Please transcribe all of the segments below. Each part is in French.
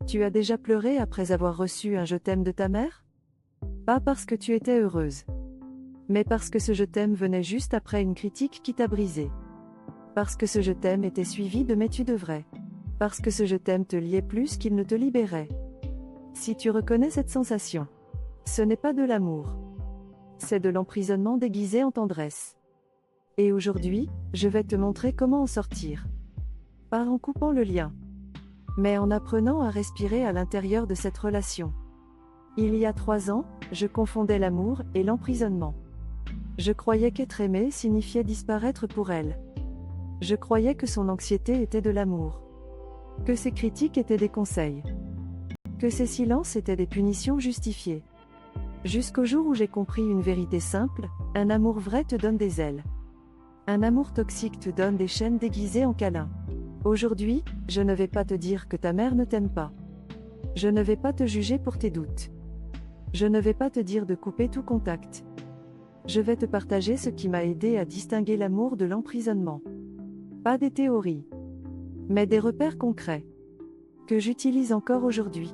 Tu as déjà pleuré après avoir reçu un je t'aime de ta mère? Pas parce que tu étais heureuse, mais parce que ce je t'aime venait juste après une critique qui t'a brisé. Parce que ce je t'aime était suivi de mais tu devrais. Parce que ce je t'aime te liait plus qu'il ne te libérait. Si tu reconnais cette sensation, ce n'est pas de l'amour. C'est de l'emprisonnement déguisé en tendresse. Et aujourd'hui, je vais te montrer comment en sortir. Pas en coupant le lien, mais en apprenant à respirer à l'intérieur de cette relation. Il y a 3 ans, je confondais l'amour et l'emprisonnement. Je croyais qu'être aimé signifiait disparaître pour elle. Je croyais que son anxiété était de l'amour. Que ses critiques étaient des conseils. Que ses silences étaient des punitions justifiées. Jusqu'au jour où j'ai compris une vérité simple, un amour vrai te donne des ailes. Un amour toxique te donne des chaînes déguisées en câlins. Aujourd'hui, je ne vais pas te dire que ta mère ne t'aime pas. Je ne vais pas te juger pour tes doutes. Je ne vais pas te dire de couper tout contact. Je vais te partager ce qui m'a aidé à distinguer l'amour de l'emprisonnement. Pas des théories, mais des repères concrets que j'utilise encore aujourd'hui.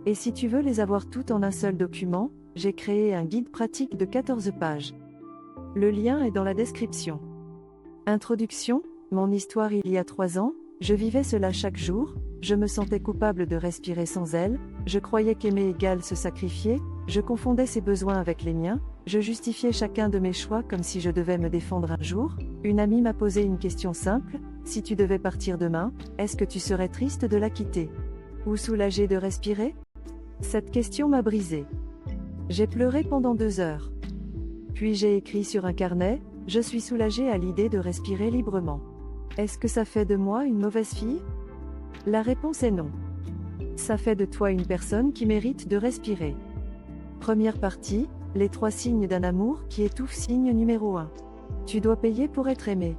Et si tu veux les avoir toutes en un seul document, j'ai créé un guide pratique de 14 pages. Le lien est dans la description. Introduction, mon histoire il y a 3 ans, je vivais cela chaque jour, je me sentais coupable de respirer sans elle, je croyais qu'aimer égale se sacrifier, je confondais ses besoins avec les miens, je justifiais chacun de mes choix comme si je devais me défendre un jour. Une amie m'a posé une question simple, si tu devais partir demain, est-ce que tu serais triste de la quitter? Ou soulagé de respirer? Cette question m'a brisé. J'ai pleuré pendant 2 heures. Puis j'ai écrit sur un carnet, je suis soulagée à l'idée de respirer librement. Est-ce que ça fait de moi une mauvaise fille? La réponse est non. Ça fait de toi une personne qui mérite de respirer. Première partie, les 3 signes d'un amour qui étouffe. Signe numéro 1. Tu dois payer pour être aimé.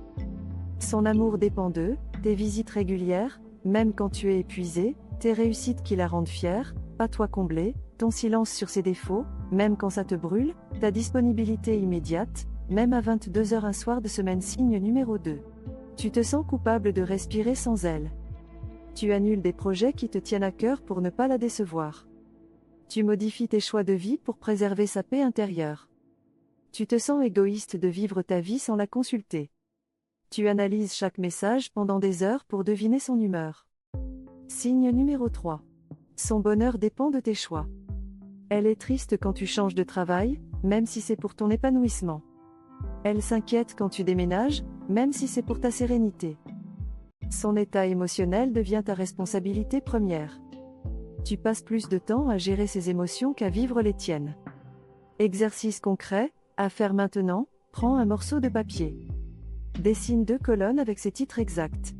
Son amour dépend d'eux, tes visites régulières, même quand tu es épuisé, tes réussites qui la rendent fière, pas toi comblé, ton silence sur ses défauts, même quand ça te brûle, ta disponibilité immédiate, même à 22 heures un soir de semaine. Signe numéro 2. Tu te sens coupable de respirer sans elle. Tu annules des projets qui te tiennent à cœur pour ne pas la décevoir. Tu modifies tes choix de vie pour préserver sa paix intérieure. Tu te sens égoïste de vivre ta vie sans la consulter. Tu analyses chaque message pendant des heures pour deviner son humeur. Signe numéro 3. Son bonheur dépend de tes choix. Elle est triste quand tu changes de travail, même si c'est pour ton épanouissement. Elle s'inquiète quand tu déménages, même si c'est pour ta sérénité. Son état émotionnel devient ta responsabilité première. Tu passes plus de temps à gérer ses émotions qu'à vivre les tiennes. Exercice concret, à faire maintenant, prends un morceau de papier. Dessine 2 colonnes avec ses titres exacts.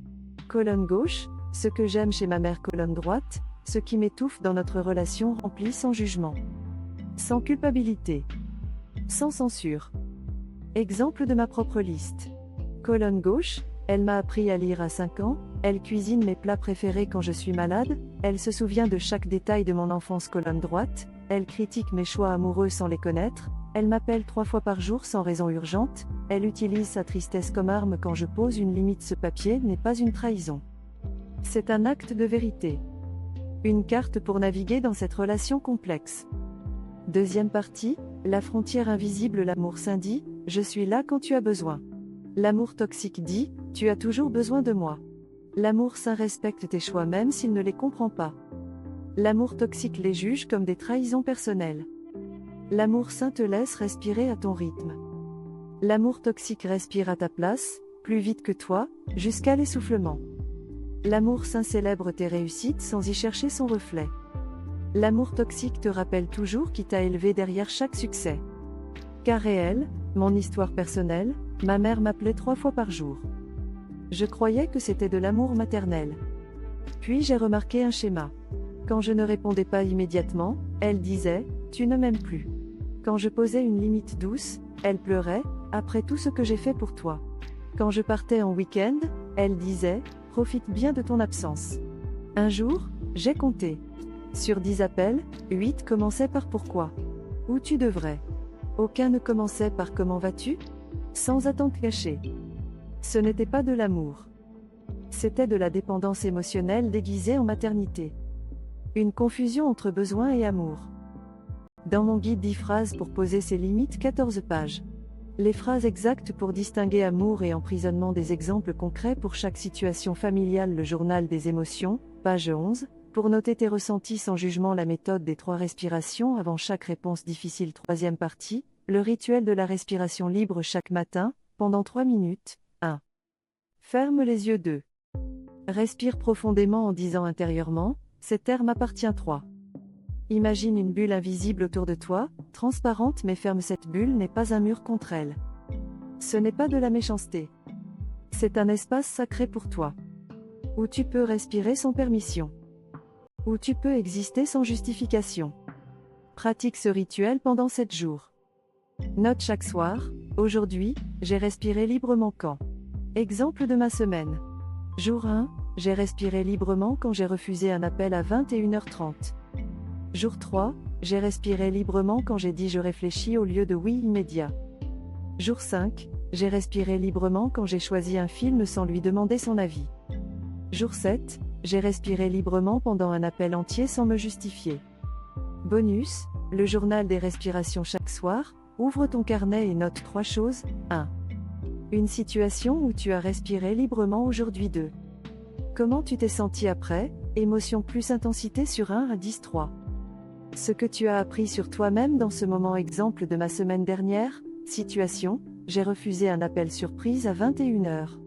Colonne gauche, ce que j'aime chez ma mère. Colonne droite, ce qui m'étouffe dans notre relation. Remplie sans jugement. Sans culpabilité. Sans censure. Exemple de ma propre liste. Colonne gauche, elle m'a appris à lire à 5 ans, elle cuisine mes plats préférés quand je suis malade, elle se souvient de chaque détail de mon enfance. Colonne droite, elle critique mes choix amoureux sans les connaître, elle m'appelle 3 fois par jour sans raison urgente, elle utilise sa tristesse comme arme quand je pose une limite. Ce papier n'est pas une trahison. C'est un acte de vérité. Une carte pour naviguer dans cette relation complexe. Deuxième partie, la frontière invisible. L'amour sain dit, je suis là quand tu as besoin. L'amour toxique dit, tu as toujours besoin de moi. L'amour sain respecte tes choix même s'il ne les comprend pas. L'amour toxique les juge comme des trahisons personnelles. L'amour sain te laisse respirer à ton rythme. L'amour toxique respire à ta place, plus vite que toi, jusqu'à l'essoufflement. L'amour sain célèbre tes réussites sans y chercher son reflet. L'amour toxique te rappelle toujours qui t'a élevé derrière chaque succès. Cas réel, mon histoire personnelle, ma mère m'appelait 3 fois par jour. Je croyais que c'était de l'amour maternel. Puis j'ai remarqué un schéma. Quand je ne répondais pas immédiatement, elle disait « Tu ne m'aimes plus ». Quand je posais une limite douce, elle pleurait « Après tout ce que j'ai fait pour toi ». Quand je partais en week-end, elle disait « Profite bien de ton absence ». Un jour, j'ai compté. Sur 10 appels, 8 commençaient par « Pourquoi ?» ou « Tu devrais ». Aucun ne commençait par « Comment vas-tu ?» sans attente cachée. Ce n'était pas de l'amour. C'était de la dépendance émotionnelle déguisée en maternité. Une confusion entre besoin et amour. Dans mon guide 10 phrases pour poser ses limites, 14 pages. Les phrases exactes pour distinguer amour et emprisonnement, des exemples concrets pour chaque situation familiale. Le journal des émotions, page 11, pour noter tes ressentis sans jugement. La méthode des 3 respirations avant chaque réponse difficile. Troisième partie, le rituel de la respiration libre chaque matin, pendant 3 minutes. 1. Ferme les yeux. 2. Respire profondément en disant intérieurement, cet air m'appartient. 3. Imagine une bulle invisible autour de toi, transparente mais ferme. Cette bulle n'est pas un mur contre elle. Ce n'est pas de la méchanceté. C'est un espace sacré pour toi. Où tu peux respirer sans permission. Où tu peux exister sans justification. Pratique ce rituel pendant 7 jours. Note chaque soir, aujourd'hui, j'ai respiré librement quand. Exemple de ma semaine. Jour 1, j'ai respiré librement quand j'ai refusé un appel à 21h30. Jour 3, j'ai respiré librement quand j'ai dit je réfléchis au lieu de oui immédiat. Jour 5, j'ai respiré librement quand j'ai choisi un film sans lui demander son avis. Jour 7, j'ai respiré librement pendant un appel entier sans me justifier. Bonus, le journal des respirations chaque soir, ouvre ton carnet et note 3 choses. 1. Une situation où tu as respiré librement aujourd'hui. 2. Comment tu t'es senti après, émotion plus intensité sur 1 à 10. 3. Ce que tu as appris sur toi-même dans ce moment. Exemple de ma semaine dernière, situation, j'ai refusé un appel surprise à 21h.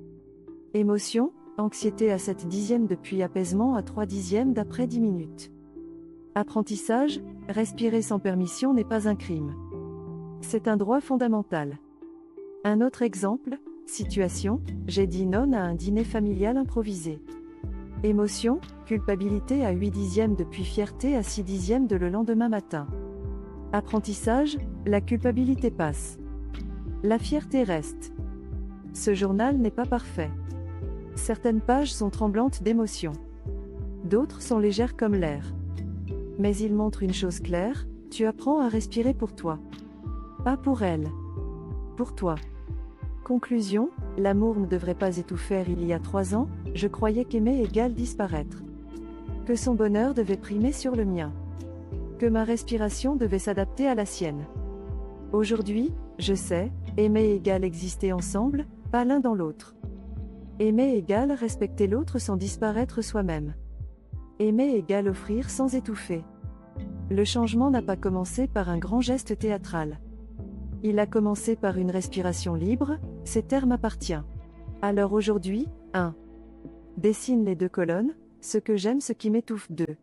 Émotion, anxiété à 7/10 depuis apaisement à 3/10 d'après 10 minutes. Apprentissage, respirer sans permission n'est pas un crime. C'est un droit fondamental. Un autre exemple, situation, j'ai dit non à un dîner familial improvisé. Émotion, culpabilité à 8/10 depuis fierté à 6/10 de le lendemain matin. Apprentissage, la culpabilité passe. La fierté reste. Ce journal n'est pas parfait. Certaines pages sont tremblantes d'émotion. D'autres sont légères comme l'air. Mais il montre une chose claire, tu apprends à respirer pour toi. Pas pour elle. Pour toi. Conclusion, l'amour ne devrait pas étouffer. Il y a 3 ans, je croyais qu'aimer égale disparaître. Que son bonheur devait primer sur le mien. Que ma respiration devait s'adapter à la sienne. Aujourd'hui, je sais, aimer égale exister ensemble, pas l'un dans l'autre. Aimer égale respecter l'autre sans disparaître soi-même. Aimer égale offrir sans étouffer. Le changement n'a pas commencé par un grand geste théâtral. Il a commencé par une respiration libre, cet air m'appartient. Alors aujourd'hui, 1. Dessine les 2 colonnes, ce que j'aime, ce qui m'étouffe. 2.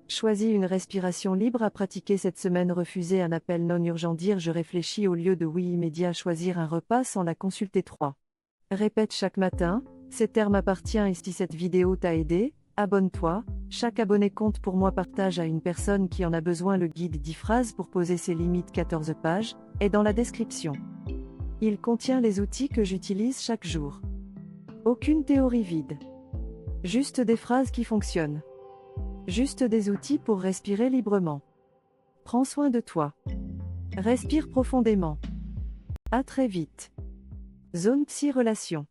Choisis une respiration libre à pratiquer cette semaine. Refuser un appel non urgent. Dire je réfléchis au lieu de oui immédiat. Choisir un repas sans la consulter. 3. Répète chaque matin, cet air m'appartient. Et si cette vidéo t'a aidé, abonne-toi, chaque abonné compte pour moi. Partage à une personne qui en a besoin. Le guide 10 phrases pour poser ses limites, 14 pages, est dans la description. Il contient les outils que j'utilise chaque jour. Aucune théorie vide. Juste des phrases qui fonctionnent. Juste des outils pour respirer librement. Prends soin de toi. Respire profondément. À très vite. Zone Psy Relation.